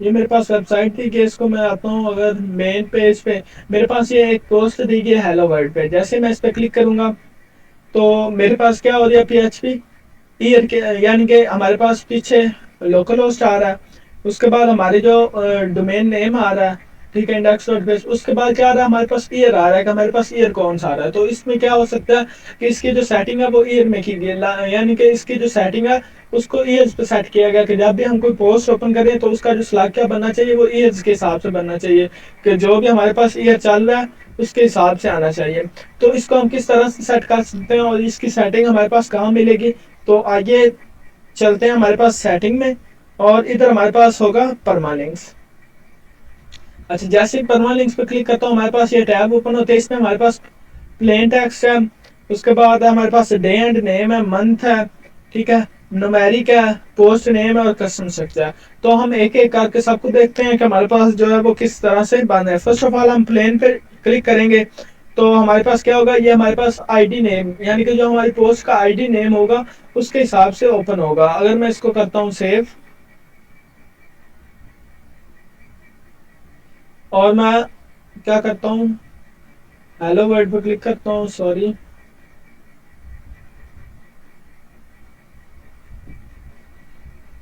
یہ میرے پاس web site تھی کہ اس کو میں آتا ہوں اگر مین پیج پہ میرے پاس یہ ایک پوسٹ دی گئی ہیلو ورلڈ پہ. جیسے میں اس پہ کلک کروں گا تو میرے پاس کیا ہو رہا ہے پی ایچ پی ایئر کے یعنی کہ ہمارے پاس پیچھے لوکل ہوسٹ آ رہا ہے. اس کے بعد ہمارے جو ڈومین نیم آ رہا ہے ٹھیک ہے انڈیکس ڈاٹ بیس. اس کے بعد کیا آ رہا ہے ہمارے پاس ایئر آ رہا ہے کہ ہمارے پاس ایئر کون سا آ رہا ہے. تو اس میں کیا ہو سکتا ہے کہ اس کی جو سیٹنگ ہے وہ ایئر میں کی گئی یعنی کہ اس کی جو سیٹنگ ہے اس کو ایئرز پہ سیٹ کیا گیا کہ جب بھی ہم کوئی پوسٹ اوپن کریں تو اس کا جو سلاگ کیا بننا چاہیے وہ ایئرز کے حساب سے بننا چاہیے کہ جو بھی ہمارے پاس ایئر چل رہا ہے اس کے حساب سے آنا چاہیے. تو اس کو ہم کس طرح سے سیٹ کر سکتے ہیں اور اس کی سیٹنگ ہمارے پاس کہاں ملے گی. تو آگے چلتے ہیں ہمارے پاس سیٹنگ میں اور ادھر ہمارے پاس ہوگا پرمالنکس. اچھا جیسے پرمالنکس پہ کلک کرتا ہوں ہمارے پاس یہ ٹیب اوپن ہوتے ہیں. اس میں ہمارے پاس پلین ٹیکسٹ ہے. اس کے بعد ہمارے پاس ڈے اینڈ نیم ہے منتھ ہے ٹھیک ہے نومیرک ہے پوسٹ نیم ہے اور کسٹم اسٹرکچر ہے. تو ہم ایک ایک کر کے سب کو دیکھتے ہیں کہ ہمارے پاس جو ہے وہ کس طرح سے بند ہے. فرسٹ آف آل ہم پلین پہ کلک کریں گے تو ہمارے پاس کیا ہوگا یہ ہمارے پاس آئی ڈی نیم یعنی کہ جو ہماری پوسٹ کا آئی ڈی نیم ہوگا اس کے حساب سے اوپن ہوگا. اگر میں اس کو کرتا ہوں سیو اور میں کیا کرتا ہوں ہیلو ورلڈ پہ کلک کرتا ہوں سوری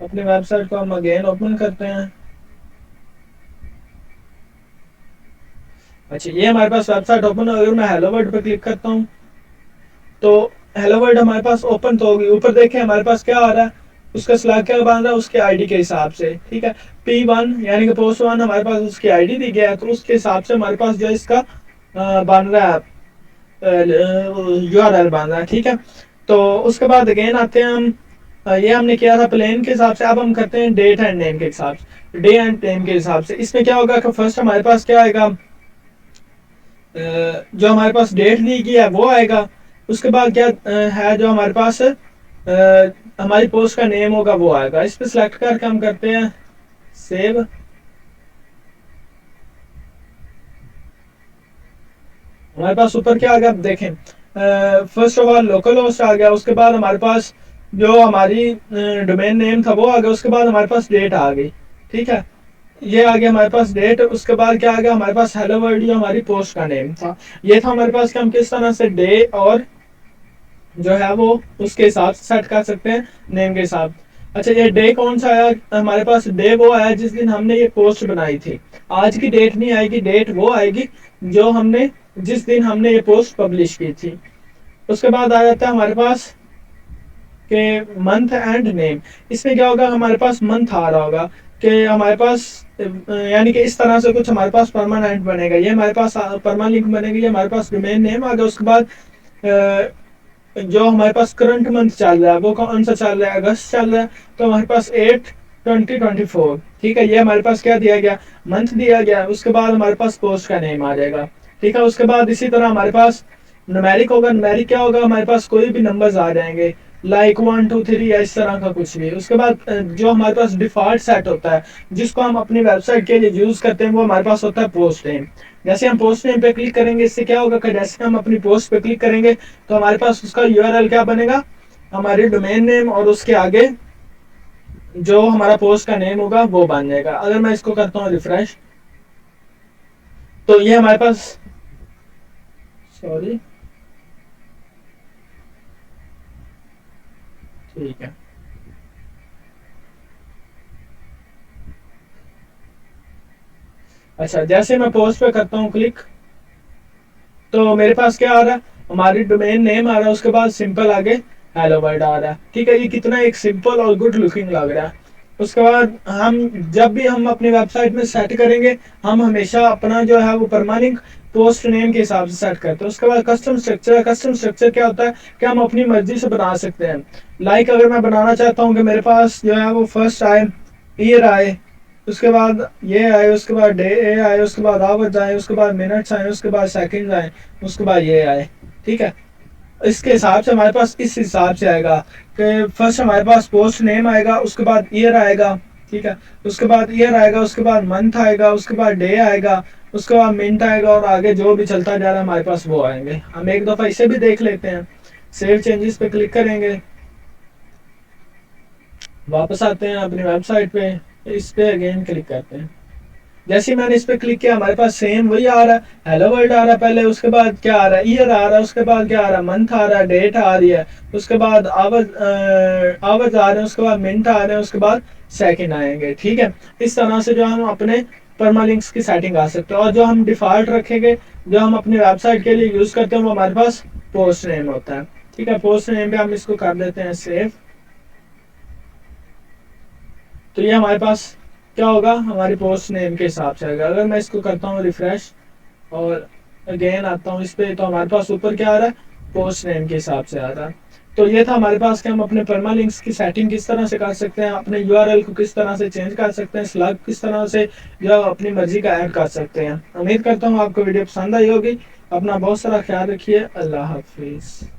اپنی ویب سائٹ کو ہم اگین اوپن کرتے ہیں. اچھا یہ ہمارے پاس ویب سائٹ اوپن اگر میں ہیلو ورلڈ پہ کلک کرتا ہوں تو ہیلو ورلڈ ہمارے پاس اوپن تو ہوگی. اوپر دیکھیں ہمارے پاس کیا آ رہا ہے اس کا سلاگ کیا بن رہا ہے اس کے آئی ڈی کے حساب سے ٹھیک ہے. P1 یعنی کہ پوسٹ 1 ہمارے پاس اس کی آئی ڈی دی گیا ہے تو اس کے حساب سے ہمارے پاس جو اس کا بن رہا ہے یو آر ایل بن رہا ہے ٹھیک ہے. تو اس کے بعد اگین آتے ہیں ہم یہ ہم نے کیا تھا پلین کے حساب سے. اب ہم کرتے ہیں ڈیٹ اینڈ نیم کے حساب سے ڈے اینڈ نیم کے حساب سے. اس میں کیا ہوگا کہ فرسٹ ہمارے پاس کیا آئے گا جو ہمارے پاس ڈیٹ دی گئی ہے وہ آئے گا. اس کے بعد کیا ہے جو ہمارے پاس ہماری پوسٹ کا نیم ہوگا وہ آئے گا. اس پہ سلیکٹ کر کے ہم کرتے ہیں سیو. ہمارے پاس اوپر کیا آ گیا دیکھیں first of all local host آ گیا. اس کے بعد ہمارے پاس جو ہماری ڈومین نیم تھا وہ آ گیا. اس کے بعد ہمارے پاس ڈیٹ آ گئی ٹھیک ہے یہ آ گیا ہمارے پاس ڈیٹ. اس کے بعد کیا آ گیا ہمارے پاس ہیلو ورلڈ جو ہماری پوسٹ کا نیم تھا یہ تھا ہمارے پاس کہ ہم کس طرح سے ڈے اور جو ہے وہ اس کے حساب سے سیٹ کر سکتے ہیں نیم کے حساب. اچھا یہ ڈے کون سا آیا ہمارے پاس ڈے وہ آیا جس دن ہم نے یہ پوسٹ بنائی تھی. آج کی ڈیٹ نہیں آئے گی ڈیٹ وہ آئے گی جو ہم نے جس دن ہم نے یہ پوسٹ پبلش کی تھی. اس کے بعد آ جاتا ہے ہمارے پاس کہ منتھ اینڈ نیم. اس میں کیا ہوگا ہمارے پاس منتھ آ رہا ہوگا کہ ہمارے پاس یعنی کہ اس طرح سے کچھ ہمارے پاس پرماننٹ بنے گا. یہ ہمارے پاس پرمالنک بنے گی. یہ ہمارے پاس ڈومین نیم آ گیا. اس کے بعد جو ہمارے پاس کرنٹ منتھ چل رہا ہے وہ کون سا چل رہا ہے اگست چل رہا ہے تو ہمارے پاس 8/2024 ٹھیک ہے یہ ہمارے پاس کیا دیا گیا منتھ دیا گیا. اس کے بعد ہمارے پاس پوسٹ کا نیم آ جائے گا ٹھیک ہے. اس کے بعد اسی طرح ہمارے پاس نومیرک ہوگا. نومیرک کیا ہوگا ہمارے پاس کوئی بھی نمبرز آ جائیں گے لائک 1 2 3 یا اس طرح کا کچھ بھی. اس کے بعد جو ہمارے پاس ڈیفالٹ سیٹ ہوتا ہے جس کو ہم اپنی ویب سائٹ کے لیے یوز کرتے ہیں وہ ہمارے پاس ہوتا ہے پوسٹ نیم. جیسے ہم پوسٹ نیم پہ کلک کریں گے اس سے کیا ہوگا کہ جیسے ہم اپنی پوسٹ پہ کلک کریں گے تو ہمارے پاس اس کا یو آر ایل کیا بنے گا ہماری ڈومین نیم اور اس کے آگے جو ہمارا پوسٹ کا نیم ہوگا وہ بن جائے گا. اگر میں اس کو کرتا ہوں ریفریش تو یہ ہمارے پاس سوری ٹھیک ہے اچھا جیسے میں پوسٹ پہ کرتا ہوں کلک تو میرے پاس کیا آ رہا ہے ہماری ڈومین نیم آ رہا ہے. اس کے بعد سمپل آگے ہیلو ورلڈ آ رہا ہے ٹھیک ہے. یہ کتنا ایک سمپل اور گڈ لکنگ لگ رہا ہے. اس کے بعد ہم جب بھی ہم اپنی ویب سائٹ میں سیٹ کریں گے ہم ہمیشہ اپنا جو ہے وہ پرماننٹ پوسٹ نیم کے حساب سے سیٹ کرتے ہیں. اس کے بعد کسٹم اسٹرکچر. کسٹم اسٹرکچر کیا ہوتا ہے کہ ہم اپنی مرضی سے بنا سکتے ہیں. لائک اگر میں بنانا چاہتا ہوں کہ میرے پاس جو ہے وہ فرسٹ آئے ایئر آئے اس کے بعد یہ آئے اس کے بعد ڈے آئے اس کے بعد آورز آئے اس کے بعد منٹس آئے اس کے بعد سیکنڈ آئے اس کے بعد یہ آئے ٹھیک ہے. اس کے حساب سے ہمارے پاس اس حساب سے آئے گا کہ فرسٹ ہمارے پاس پوسٹ نیم آئے گا اس کے بعد ایئر آئے گا ٹھیک ہے. اس کے بعد ایئر آئے گا اس کے بعد منتھ آئے گا اس کے بعد ڈے آئے گا اس کے بعد منٹ آئے گا اور آگے جو بھی چلتا جا رہا ہے ہمارے پاس وہ آئیں گے. ہم ایک دفعہ اسے بھی دیکھ لیتے ہیں. سیو چینجز پہ کلک کریں گے واپس آتے ہیں اپنی ویب سائٹ پہ. اس پہ اگین کلک کرتے ہیں. جیسے میں نے اس پہ کلک کیا ہمارے پاس سیم وہی آ رہا ہے, ہیلو ورلڈ آ رہا ہے پہلے, اس کے بعد کیا آ رہا ہے, ایئر آ رہا ہے, اس کے بعد کیا آ رہا ہے, منتھ آ رہا ہے, ڈیٹ آ رہی ہے, اس کے بعد آورز آ رہے ہیں, اس کے بعد منٹ آ رہے ہیں, اس کے بعد سیکنڈ آئیں گے. ٹھیک ہے, اس طرح سے جو ہم اپنے پرمالنکس کی سیٹنگ آ سکتے ہیں. اور جو ہم ڈیفالٹ رکھیں گے, جو ہم اپنی ویب سائٹ کے لیے یوز کرتے ہیں, وہ ہمارے پاس پوسٹ نیم ہوتا ہے. ٹھیک ہے, پوسٹ نیم پہ ہم اس کو کر دیتے ہیں سیو. تو یہ ہمارے پاس کیا ہوگا, ہماری پوسٹ نیم کے حساب سے آئے گا. اگر میں اس کو کرتا ہوں ریفریش اور اگین آتا ہوں اس پہ, تو ہمارے پاس اوپر کیا آ رہا ہے, پوسٹ نیم کے حساب سے آ رہا ہے. تو یہ تھا ہمارے پاس کہ ہم اپنے پرمالنکس کی سیٹنگ کس طرح سے کر سکتے ہیں, اپنے یو آر ایل کو کس طرح سے چینج کر سکتے ہیں, سلگ کس طرح سے جو اپنی مرضی کا ایڈ کر سکتے ہیں. امید کرتا ہوں آپ کو ویڈیو پسند آئی ہوگی. اپنا بہت سارا خیال رکھیے. اللہ حافظ.